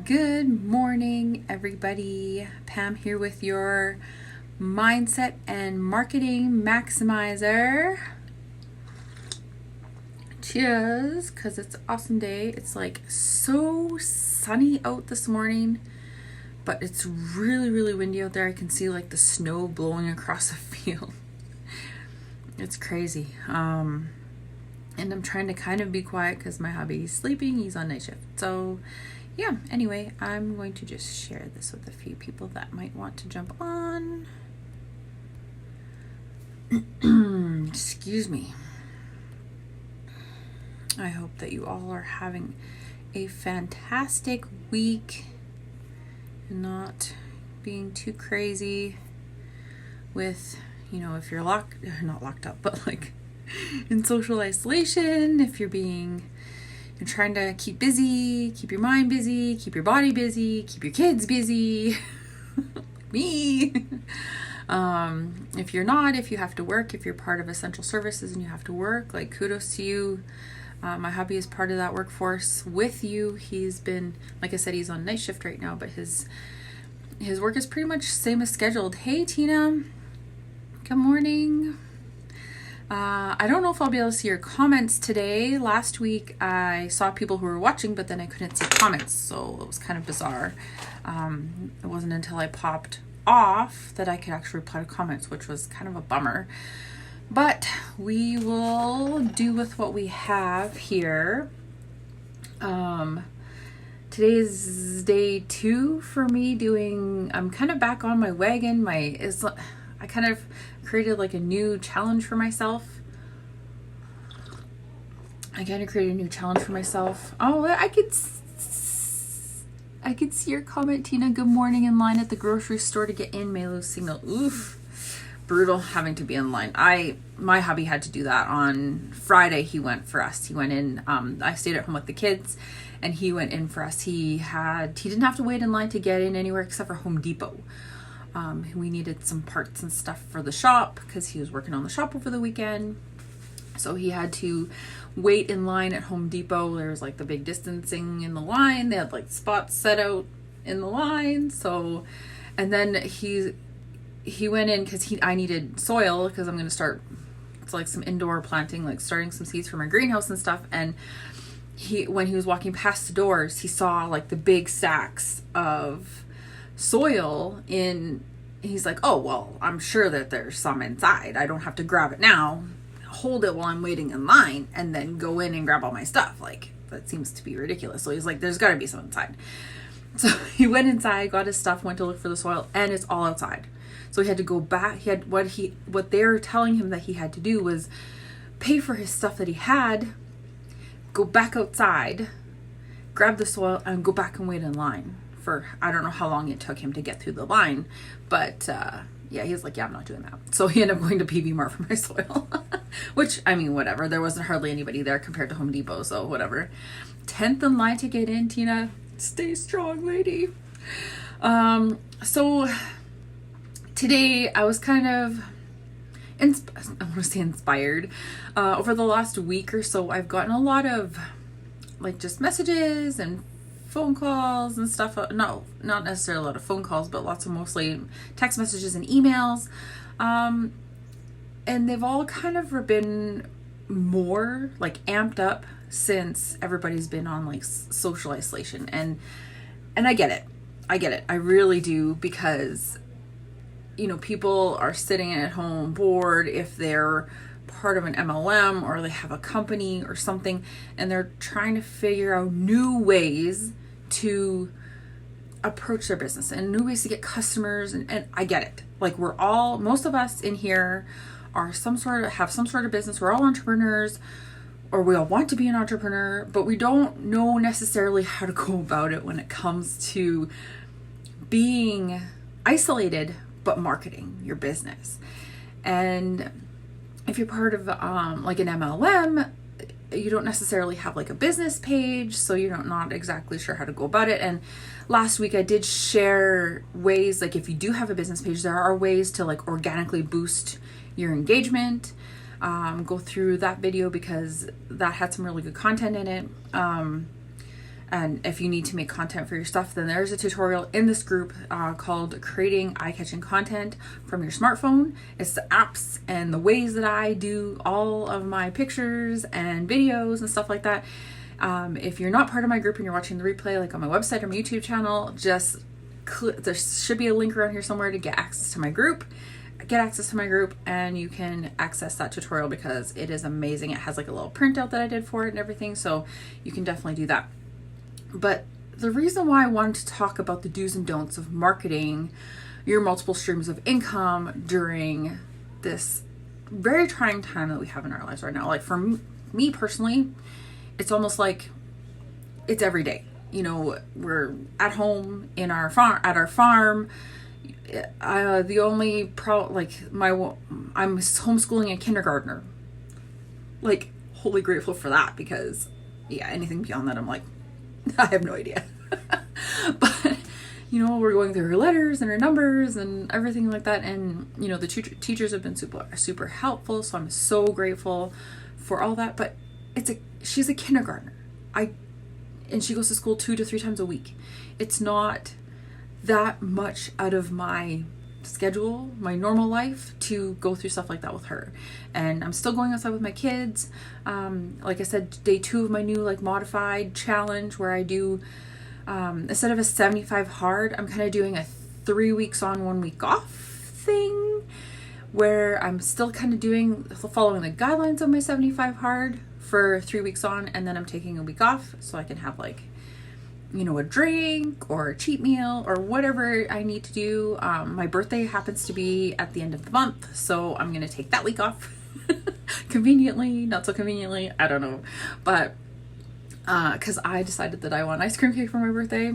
Good morning, everybody. Pam here with your Mindset and Marketing Maximizer. Cheers, because it's an awesome day. It's like so sunny out this morning, but it's really, really windy out there. I can see like the snow blowing across the field. It's crazy. And I'm trying to kind of be quiet because my hubby's sleeping. He's on night shift. So yeah, anyway, I'm going to just share this with a few people that might want to jump on. Excuse me. I hope that you all are having a fantastic week and not being too crazy with, if you're not locked up, but like in social isolation, if you're trying to keep busy, keep your mind busy, keep your body busy, keep your kids busy. Me. If you're not, if you have to work, if you're part of essential services and you have to work, like kudos to you. My hubby is part of that workforce with you. He's been, like I said, he's on night shift right now, but his work is pretty much same as scheduled. Hey, Tina. Good morning. I don't know if I'll be able to see your comments today. Last week I saw people who were watching, but then I couldn't see comments, so it was kind of bizarre. It wasn't until I popped off that I could actually reply to comments, which was kind of a bummer. But we will do with what we have here. Today is day 2 for me I'm kind of back on my wagon. I kind of created like a new challenge for myself. Oh, I could see your comment, Tina. Good morning. In line at the grocery store to get in, may lose signal. Oof. Brutal having to be in line. My hubby had to do that on Friday. He went for us. He went in. I stayed at home with the kids and he went in for us. He didn't have to wait in line to get in anywhere except for Home Depot. We needed some parts and stuff for the shop because he was working on the shop over the weekend. So he had to wait in line at Home Depot. There was like the big distancing in the line. They had like spots set out in the line. So, and then he went in because I needed soil because I'm going to start, it's like some indoor planting, like starting some seeds for my greenhouse and stuff. And when he was walking past the doors, he saw like the big sacks of soil he's like, oh, well, I'm sure that there's some inside. I don't have to grab it now, hold it while I'm waiting in line, and then go in and grab all my stuff. Like, that seems to be ridiculous. So he's like, there's got to be some inside. So he went inside, got his stuff, went to look for the soil, and it's all outside. So he had to go back. He had what they were telling him that he had to do was pay for his stuff that he had, go back outside, grab the soil, and go back and wait in line for, I don't know how long it took him to get through the line, but yeah, he's like, yeah, I'm not doing that. So he ended up going to PB Mart for my soil, which, I mean, whatever. There wasn't hardly anybody there compared to Home Depot, so whatever. 10th in line to get in, Tina. Stay strong, lady. So today I was kind of, I want to say inspired. Over the last week or so, I've gotten a lot of like just messages and phone calls and stuff. No, not necessarily a lot of phone calls, but lots of mostly text messages and emails. And they've all kind of been more like amped up since everybody's been on like social isolation. And I get it. I really do, because people are sitting at home bored if they're part of an MLM or they have a company or something, and they're trying to figure out new ways to approach their business and new ways to get customers. And I get it. Like, most of us in here have some sort of business. We're all entrepreneurs, or we all want to be an entrepreneur, but we don't know necessarily how to go about it when it comes to being isolated but marketing your business. And if you're part of like an MLM, you don't necessarily have like a business page, so you're not exactly sure how to go about it. And last week I did share ways, like if you do have a business page, there are ways to like organically boost your engagement. Go through that video because that had some really good content in it. And if you need to make content for your stuff, then there's a tutorial in this group called Creating Eye-Catching Content from Your Smartphone. It's the apps and the ways that I do all of my pictures and videos and stuff like that. If you're not part of my group and you're watching the replay, like on my website or my YouTube channel, just there should be a link around here somewhere to get access to my group. Get access to my group and you can access that tutorial because it is amazing. It has like a little printout that I did for it and everything, so you can definitely do that. But the reason why I wanted to talk about the do's and don'ts of marketing your multiple streams of income during this very trying time that we have in our lives right now, like for me personally, it's almost like it's every day. You know, we're at home in our farm, at our farm. The only I'm homeschooling a kindergartner. Like, wholly grateful for that because, yeah, anything beyond that, I'm like, I have no idea. But, you know, we're going through her letters and her numbers and everything like that. And, you know, the teachers have been super helpful. So I'm so grateful for all that. But she's a kindergartner. And she goes to school 2 to 3 times a week. It's not that much out of my schedule, my normal life, to go through stuff like that with her. And I'm still going outside with my kids. Like I said, day 2 of my new like modified challenge where I do instead of a 75 hard, I'm kind of doing a 3 weeks on, 1 week off thing where I'm still kind of following the guidelines of my 75 hard for 3 weeks on, and then I'm taking a week off so I can have like, you know, a drink or a cheat meal or whatever I need to do. My birthday happens to be at the end of the month, so I'm going to take that week off. Conveniently, not so conveniently, I don't know. But because I decided that I want ice cream cake for my birthday.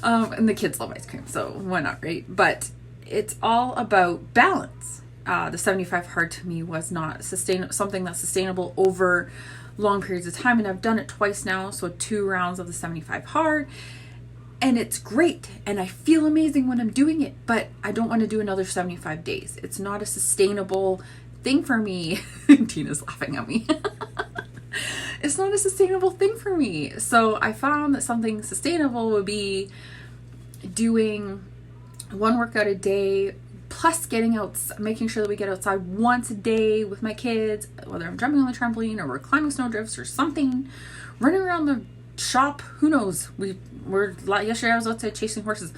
And the kids love ice cream, so why not, right? But it's all about balance. The 75 hard to me was not something that's sustainable over long periods of time, and I've done it twice now, so 2 rounds of the 75 hard, and it's great and I feel amazing when I'm doing it, but I don't want to do another 75 days. It's not a sustainable thing for me. Tina's laughing at me. It's not a sustainable thing for me. So I found that something sustainable would be doing 1 workout a day plus getting out, making sure that we get outside once a day with my kids, whether I'm jumping on the trampoline or we're climbing snowdrifts or something, running around the shop, who knows. Yesterday I was outside chasing horses.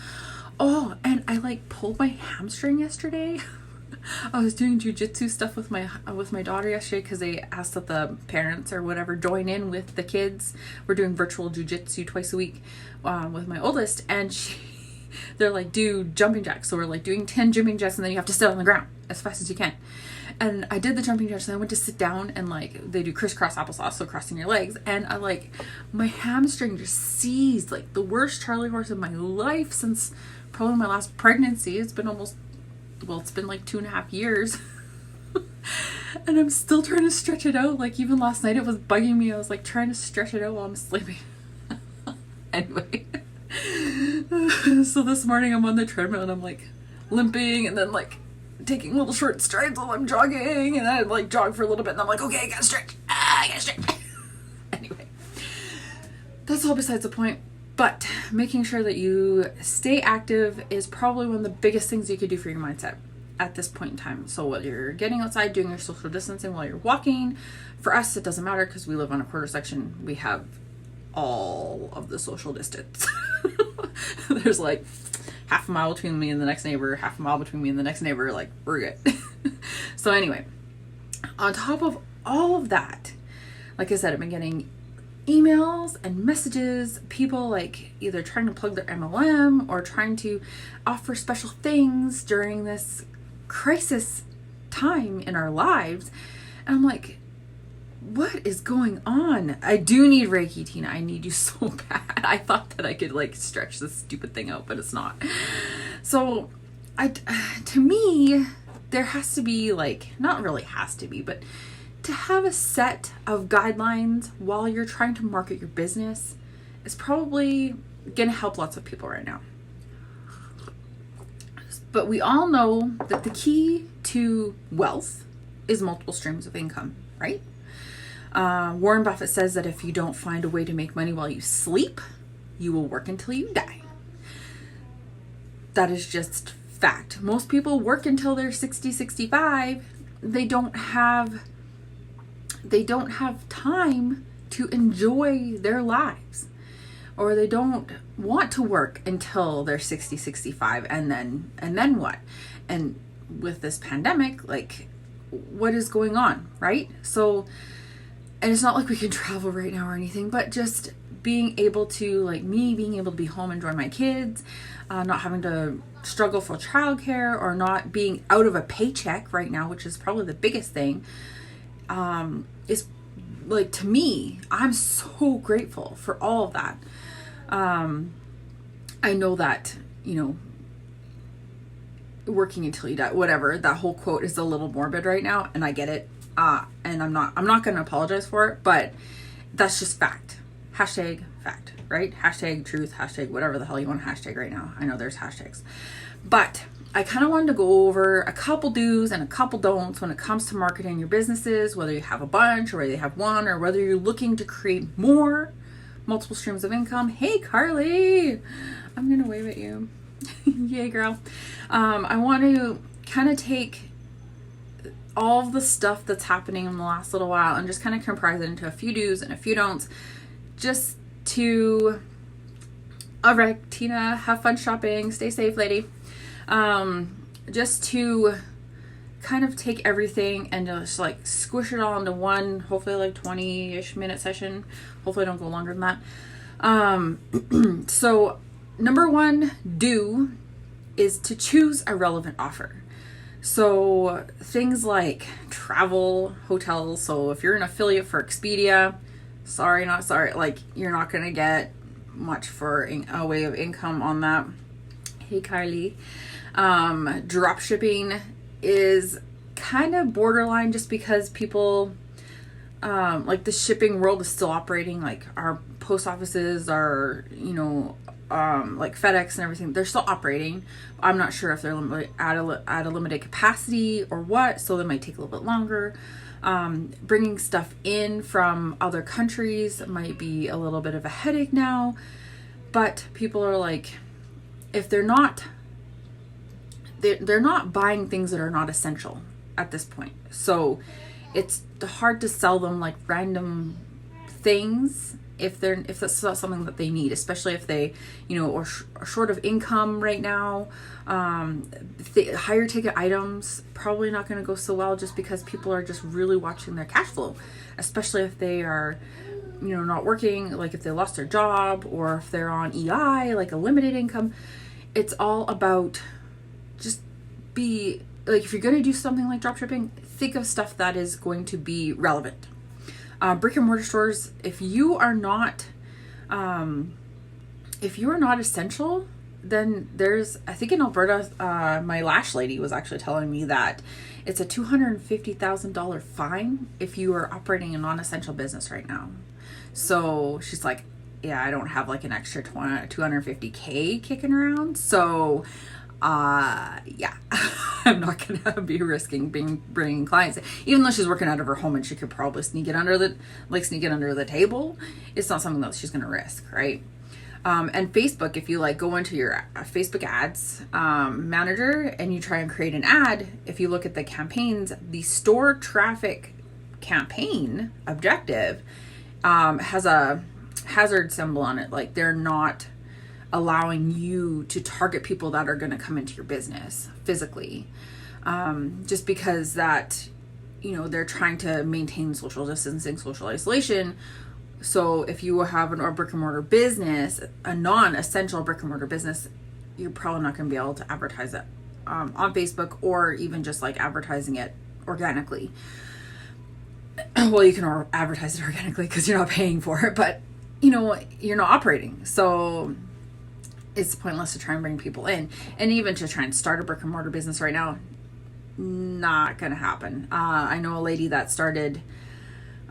Oh, and I like pulled my hamstring yesterday. I was doing jujitsu stuff with my daughter yesterday because they asked that the parents or whatever join in with the kids. We're doing virtual jujitsu twice a week with my oldest, and they're like, do jumping jacks. So we're like doing 10 jumping jacks, and then you have to sit on the ground as fast as you can. And I did the jumping jacks, and I went to sit down, and like they do crisscross applesauce, so crossing your legs. And I my hamstring just seized, like the worst Charlie horse of my life since probably my last pregnancy. It's been it's been like 2.5 years. And I'm still trying to stretch it out. Like even last night it was bugging me. I was like trying to stretch it out while I'm sleeping. Anyway. So this morning I'm on the treadmill and I'm like limping and then like taking little short strides while I'm jogging, and I like jog for a little bit and I'm like, okay, I gotta stretch. I gotta stretch. Anyway, that's all besides the point. But making sure that you stay active is probably one of the biggest things you could do for your mindset at this point in time. So whether you're getting outside, doing your social distancing while you're walking, for us it doesn't matter because we live on a quarter section. We have all of the social distance. There's like half a mile between me and the next neighbor, half a mile between me and the next neighbor, like we're good. So anyway, on top of all of that, like I said, I've been getting emails and messages, people like either trying to plug their MLM or trying to offer special things during this crisis time in our lives. And I'm like, what is going on? I do need Reiki, Tina. I need you so bad. I thought that I could like stretch this stupid thing out, but it's not. So to me, there has to be like, not really has to be, but to have a set of guidelines while you're trying to market your business is probably going to help lots of people right now. But we all know that the key to wealth is multiple streams of income, right? Warren Buffett says that if you don't find a way to make money while you sleep, you will work until you die. That is just fact. Most people work until they're 60, 65. They don't have time to enjoy their lives, or they don't want to work until they're 60, 65, and then what? And with this pandemic, like, what is going on, right? So, and it's not like we can travel right now or anything, but just being able to, like me, being able to be home and join my kids, not having to struggle for childcare, or not being out of a paycheck right now, which is probably the biggest thing, is, like, to me, I'm so grateful for all of that. I know that, working until you die, whatever, that whole quote is a little morbid right now, and I get it. And I'm not going to apologize for it, but that's just fact. Hashtag fact, right? Hashtag truth, hashtag whatever the hell you want to hashtag right now. I know there's hashtags, but I kind of wanted to go over a couple do's and a couple don'ts when it comes to marketing your businesses, whether you have a bunch or whether you have one, or whether you're looking to create multiple streams of income. Hey, Carly, I'm going to wave at you. Yay, girl. I want to kind of take all of the stuff that's happening in the last little while and just kind of comprise it into a few do's and a few don'ts, just to, all right, Tina, have fun shopping, stay safe, lady. Just to kind of take everything and just like squish it all into one, hopefully like 20-ish minute session. Hopefully I don't go longer than that. So number one do is to choose a relevant offer. So things like travel, hotels. So if you're an affiliate for Expedia, sorry, not sorry, like, you're not going to get much for a way of income on that. Hey, Kylie. Drop shipping is kind of borderline, just because people, like, the shipping world is still operating. Like, our post offices are, like FedEx and everything, they're still operating. I'm not sure if they're at a limited capacity or what, so they might take a little bit longer. Bringing stuff in from other countries might be a little bit of a headache now, but people are like, if they're not buying things that are not essential at this point. So it's hard to sell them like random things if that's not something that they need, especially if they, are short of income right now. Higher ticket items probably not going to go so well, just because people are just really watching their cash flow, especially if they are, not working, like if they lost their job, or if they're on EI, like a limited income. It's all about just be like, if you're going to do something like dropshipping, think of stuff that is going to be relevant. Brick and mortar stores, if you are not essential, then there's, I think in Alberta, my lash lady was actually telling me that it's a $250,000 fine if you are operating a non-essential business right now. So she's like, yeah, I don't have like an extra 250K kicking around. So yeah, I'm not gonna be risking bringing clients, even though she's working out of her home and she could probably sneak it under the table. It's not something that she's gonna risk, right? And Facebook, if you like go into your Facebook ads manager and you try and create an ad, if you look at the campaigns, the store traffic campaign objective has a hazard symbol on it. Like, they're not allowing you to target people that are going to come into your business physically, just because that, they're trying to maintain social distancing, social isolation. So if you have a brick and mortar business, a non-essential brick and mortar business, you're probably not going to be able to advertise it on Facebook, or even just like advertising it organically. Well, you can advertise it organically because you're not paying for it, but you're not operating. So it's pointless to try and bring people in. And even to try and start a brick and mortar business right now, not going to happen. I know a lady that started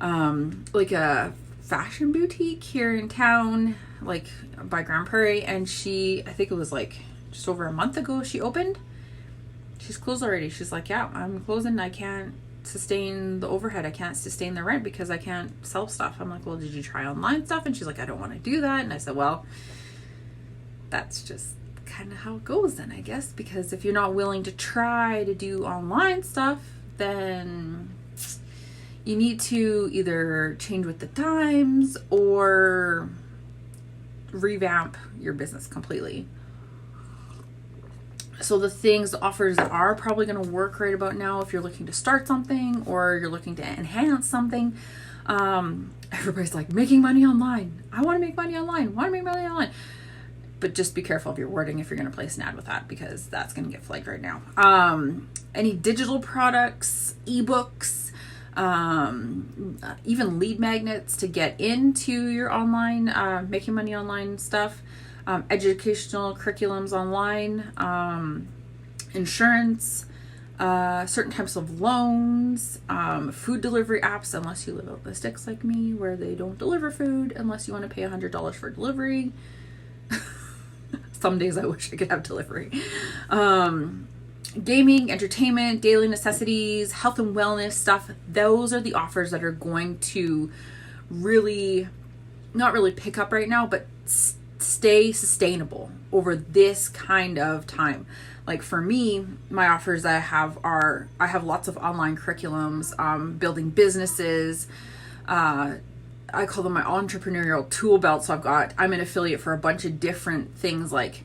like a fashion boutique here in town, like by Grand Prairie. And I think it was like just over a month ago she opened. She's closed already. She's like, yeah, I'm closing. I can't sustain the overhead. I can't sustain the rent because I can't sell stuff. I'm like, well, did you try online stuff? And she's like, I don't want to do that. And I said, well, that's just kind of how it goes then, I guess, because if you're not willing to try to do online stuff, then you need to either change with the times or revamp your business completely. So the offers that are probably going to work right about now, if you're looking to start something or you're looking to enhance something, everybody's like, making money online. I want to make money online. But just be careful of your wording if you're going to place an ad with that, because that's going to get flagged right now. Any digital products, ebooks, even lead magnets to get into your online, making money online stuff, educational curriculums online, insurance, certain types of loans, food delivery apps, unless you live out the sticks like me, where they don't deliver food unless you want to pay $100 for delivery. Some days I wish I could have delivery. Gaming, entertainment, daily necessities, health and wellness stuff. Those are the offers that are going to really, not really pick up right now, but stay sustainable over this kind of time. Like for me, my offers that I have lots of online curriculums, building businesses, I call them my entrepreneurial tool belt. So I'm an affiliate for a bunch of different things like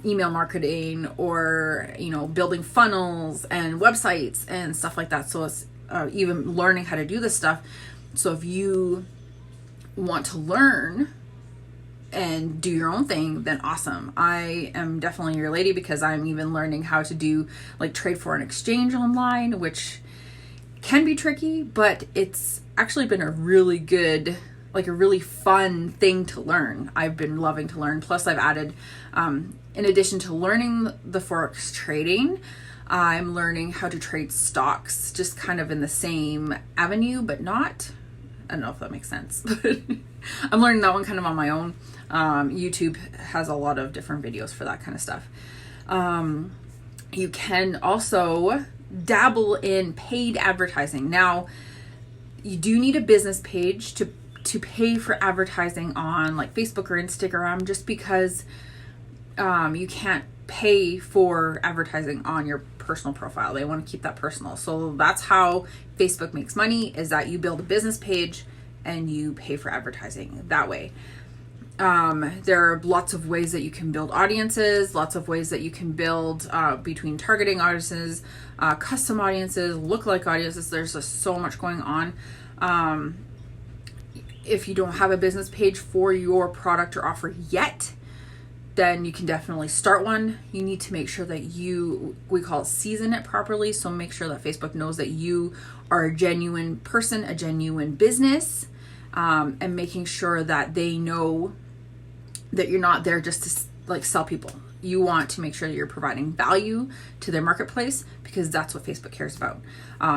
email marketing or, building funnels and websites and stuff like that. So it's even learning how to do this stuff. So if you want to learn and do your own thing, then awesome. I am definitely your lady, because I'm even learning how to do like trade foreign exchange online, which can be tricky, but it's actually been a really good, like a really fun thing to learn. I've been loving to learn. Plus I've added, in addition to learning the Forex trading, I'm learning how to trade stocks, just kind of in the same avenue, but not, I don't know if that makes sense, but I'm learning that one kind of on my own. YouTube has a lot of different videos for that kind of stuff. You can also dabble in paid advertising. Now, you do need a business page to pay for advertising on like Facebook or Instagram, just because you can't pay for advertising on your personal profile. They want to keep that personal. So that's how Facebook makes money, is that you build a business page and you pay for advertising that way. There are lots of ways that you can build audiences, lots of ways that you can build between targeting audiences, custom audiences, lookalike audiences. There's just so much going on. If you don't have a business page for your product or offer yet, then you can definitely start one. You need to make sure that we call it season it properly. So make sure that Facebook knows that you are a genuine person, a genuine business, and making sure that they know that you're not there just to like sell people. You want to make sure that you're providing value to their marketplace, because that's what Facebook cares about.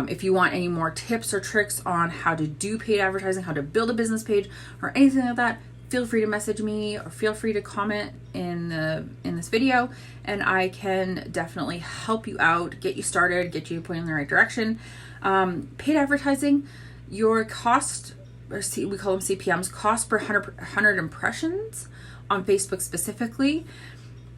If you want any more tips or tricks on how to do paid advertising, how to build a business page, or anything like that, feel free to message me or feel free to comment in this video, and I can definitely help you out, get you started, get you pointed in the right direction. Paid advertising, your cost, we call them CPMs, cost per 100 impressions on Facebook specifically,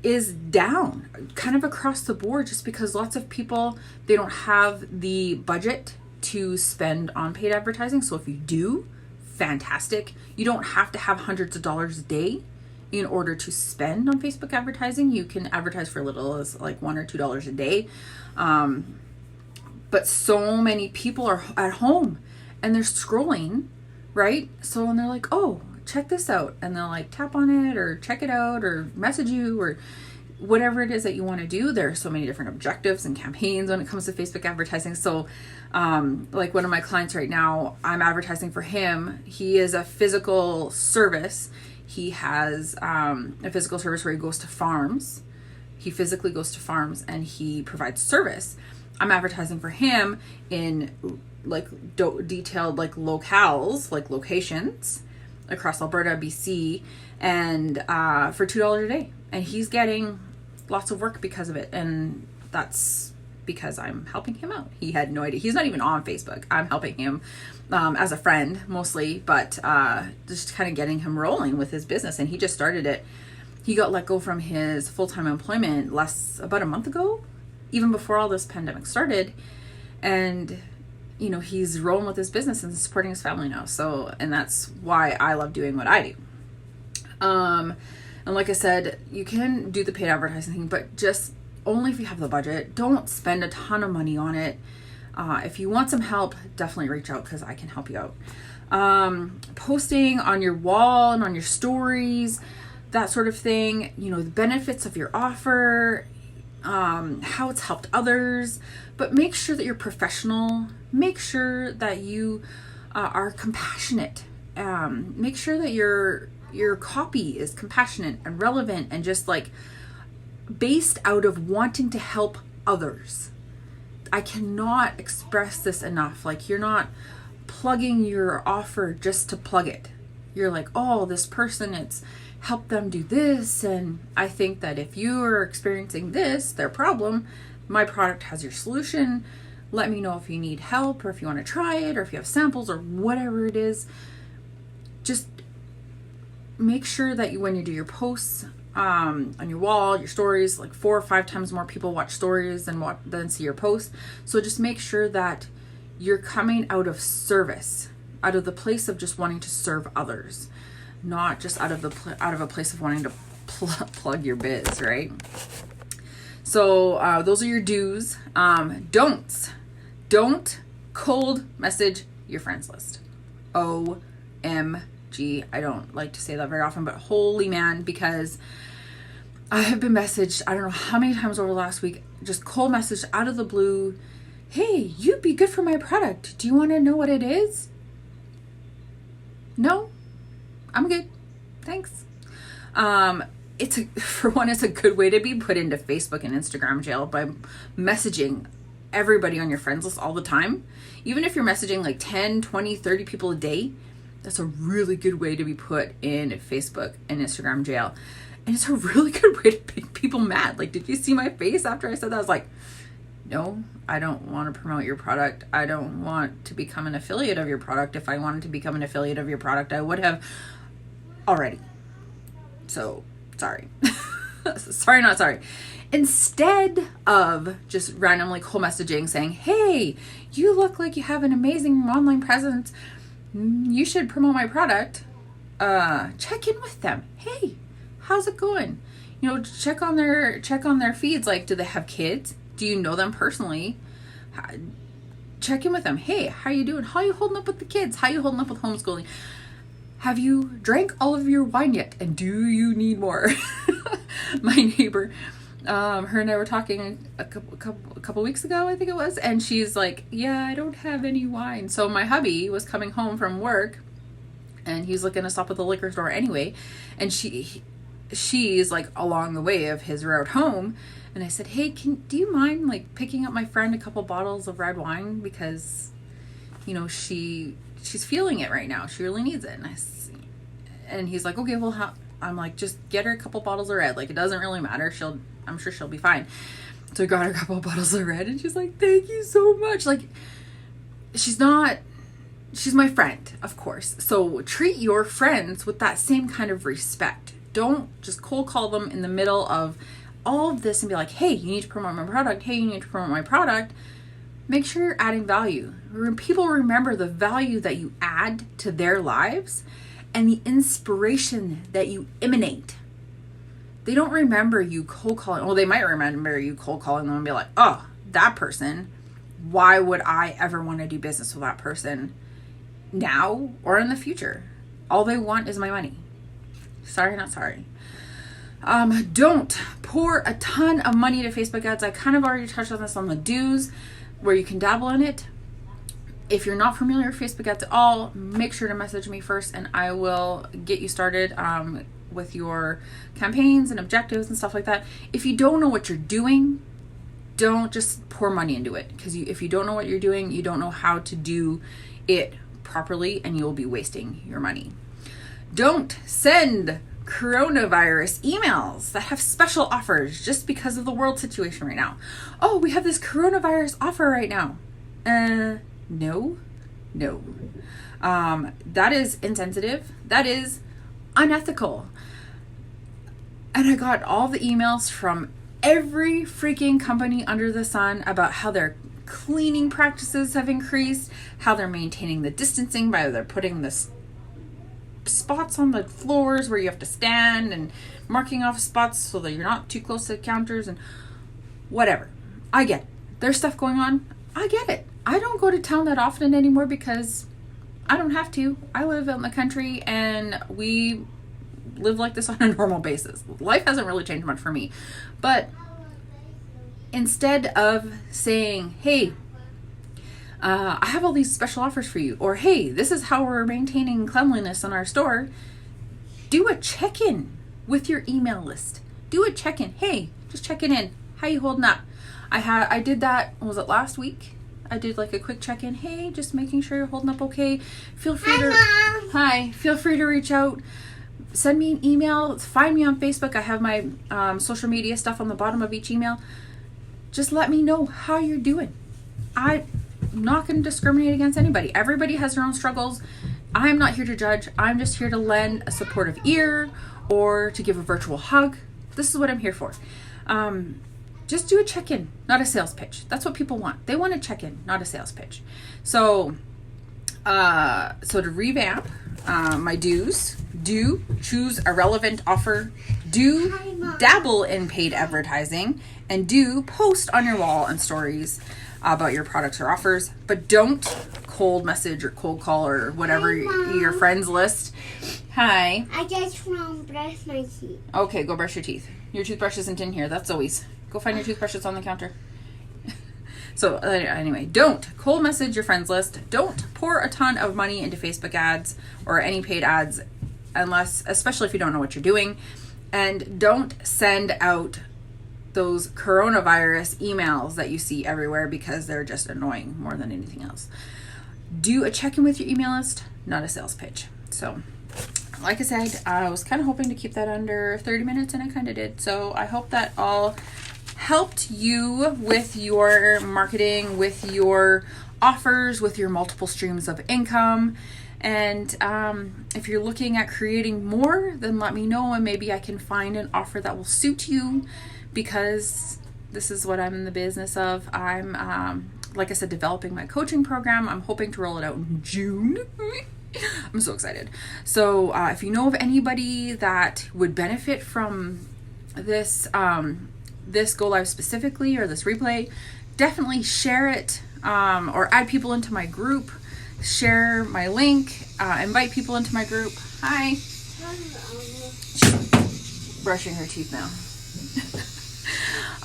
is down kind of across the board, just because lots of people, they don't have the budget to spend on paid advertising. So if you do, fantastic. You don't have to have hundreds of dollars a day in order to spend on Facebook advertising. You can advertise for little as like $1 or $2 a day. But so many people are at home and they're scrolling, right? So when they're like, oh, check this out, and they'll like tap on it or check it out or message you or whatever it is that you want to do. There are so many different objectives and campaigns when it comes to Facebook advertising. So like one of my clients right now, I'm advertising for him. He is a physical service. He has a physical service where he goes to farms. He physically goes to farms and he provides service. I'm advertising for him in like detailed like locales, like locations across Alberta, BC, and for $2 a day. And he's getting lots of work because of it. And that's because I'm helping him out. He had no idea. He's not even on Facebook. I'm helping him as a friend mostly, but just kind of getting him rolling with his business. And he just started it. He got let go from his full-time employment about a month ago, even before all this pandemic started. And, you know, he's rolling with his business and supporting his family now. So, and that's why I love doing what I do. And like I said, you can do the paid advertising thing, but just only if you have the budget. Don't spend a ton of money on it. If you want some help, definitely reach out because I can help you out. Posting on your wall and on your stories, that sort of thing, you know, the benefits of your offer, how it's helped others, but make sure that you're professional. Make sure that you are compassionate. Make sure that your copy is compassionate and relevant and just like based out of wanting to help others. I cannot express this enough. Like, you're not plugging your offer just to plug it. You're like, oh, this person, it's help them do this. And I think that if you are experiencing this, their problem, my product has your solution. Let me know if you need help or if you want to try it or if you have samples or whatever it is. Just make sure that when you do your posts on your wall, your stories, like 4 or 5 times more people watch stories than see your posts. So just make sure that you're coming out of service, out of the place of just wanting to serve others, not just out of a place of wanting to plug your biz, right? So those are your do's. Don'ts. Don't cold message your friends list. OMG. I don't like to say that very often, but holy man, because I have been messaged, I don't know how many times over the last week, just cold messaged out of the blue. Hey, you'd be good for my product. Do you want to know what it is? No? I'm good. Thanks. It's a good way to be put into Facebook and Instagram jail by messaging everybody on your friends list all the time. Even if you're messaging like 10, 20, 30 people a day, that's a really good way to be put in Facebook and Instagram jail. And it's a really good way to make people mad. Like, did you see my face after I said that? I was like, no, I don't want to promote your product. I don't want to become an affiliate of your product. If I wanted to become an affiliate of your product, I would have already. So, sorry. Sorry, not sorry. Instead of just randomly cold messaging saying, hey, you look like you have an amazing online presence. You should promote my product. Check in with them. Hey, how's it going? You know, check on their feeds. Like, do they have kids? Do you know them personally? Check in with them. Hey, how you doing? How you holding up with the kids? How you holding up with homeschooling? Have you drank all of your wine yet? And do you need more? My neighbor, her and I were talking a couple weeks ago, I think it was, and she's like, yeah, I don't have any wine. So my hubby was coming home from work and he's looking to stop at the liquor store anyway. And she's like along the way of his route home. And I said, hey, do you mind like picking up my friend a couple bottles of red wine? Because, you know, she's feeling it right now. She really needs it. And he's like, okay, well, I'm like, just get her a couple bottles of red. Like, it doesn't really matter. I'm sure she'll be fine. So I got her a couple of bottles of red and she's like, thank you so much. Like, she's my friend, of course. So treat your friends with that same kind of respect. Don't just cold call them in the middle of all of this and be like, hey, you need to promote my product. Hey, you need to promote my product. Make sure you're adding value. People remember the value that you add to their lives and the inspiration that you emanate. They don't remember you cold calling. Well, they might remember you cold calling them and be like, oh, that person, why would I ever want to do business with that person now or in the future? All they want is my money. Sorry, not sorry. Don't pour a ton of money to Facebook ads. I kind of already touched on this on the do's where you can dabble in it. If you're not familiar with Facebook ads at all, make sure to message me first and I will get you started with your campaigns and objectives and stuff like that. If you don't know what you're doing, don't just pour money into it, because if you don't know what you're doing, you don't know how to do it properly and you'll be wasting your money. Don't send coronavirus emails that have special offers just because of the world situation right now. Oh, we have this coronavirus offer right now. No. That is insensitive. That is unethical. And I got all the emails from every freaking company under the sun about how their cleaning practices have increased, how they're maintaining the distancing by they're putting the spots on the floors where you have to stand and marking off spots so that you're not too close to the counters and whatever. I get it. There's stuff going on. I get it. I don't go to town that often anymore because I don't have to. I live out in the country and we live like this on a normal basis. Life hasn't really changed much for me. But instead of saying, hey, I have all these special offers for you, or hey, this is how we're maintaining cleanliness in our store, do a check-in with your email list. Do a check-in. Hey, just checking in. How you holding up? I did that, was it last week? I did like a quick check-in. Hey, just making sure you're holding up okay. Feel free feel free to reach out. Send me an email. Find me on Facebook. I have my social media stuff on the bottom of each email. Just let me know how you're doing. I'm not going to discriminate against anybody. Everybody has their own struggles. I'm not here to judge. I'm just here to lend a supportive ear or to give a virtual hug. This is what I'm here for. Just do a check-in, not a sales pitch. That's what people want. They want a check-in, not a sales pitch. So to revamp my do's, do choose a relevant offer, do dabble in paid advertising, and do post on your wall and stories about your products or offers, but don't cold message or cold call or whatever your friends list. Hi. I just want to brush my teeth. Okay, go brush your teeth. Your toothbrush isn't in here. That's Zoe's. Go find your toothbrushes on the counter. So anyway, don't cold message your friends list. Don't pour a ton of money into Facebook ads or any paid ads especially if you don't know what you're doing. And don't send out those coronavirus emails that you see everywhere because they're just annoying more than anything else. Do a check-in with your email list, not a sales pitch. So like I said, I was kind of hoping to keep that under 30 minutes and I kind of did. So I hope that all helped you with your marketing, with your offers, with your multiple streams of income. And if you're looking at creating more, then let me know and maybe I can find an offer that will suit you, because this is what I'm in the business of. I'm, like I said, developing my coaching program. I'm hoping to roll it out in June. I'm so excited. So if you know of anybody that would benefit from this, this Go Live specifically, or this replay, definitely share it, or add people into my group. Share my link, invite people into my group. Hi. She's brushing her teeth now.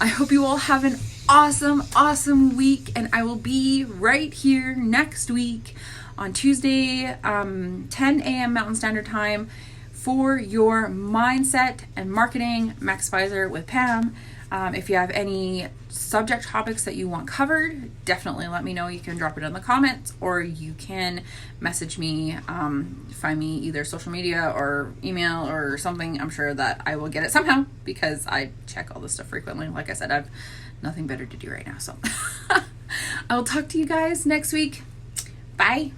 I hope you all have an awesome week, and I will be right here next week on Tuesday, 10 a.m. Mountain Standard Time for your mindset and marketing Max Pfizer with Pam. If you have any subject topics that you want covered, definitely let me know. You can drop it in the comments, or you can message me, find me either social media or email or something. I'm sure that I will get it somehow because I check all this stuff frequently. Like I said, I've nothing better to do right now. So I will talk to you guys next week. Bye.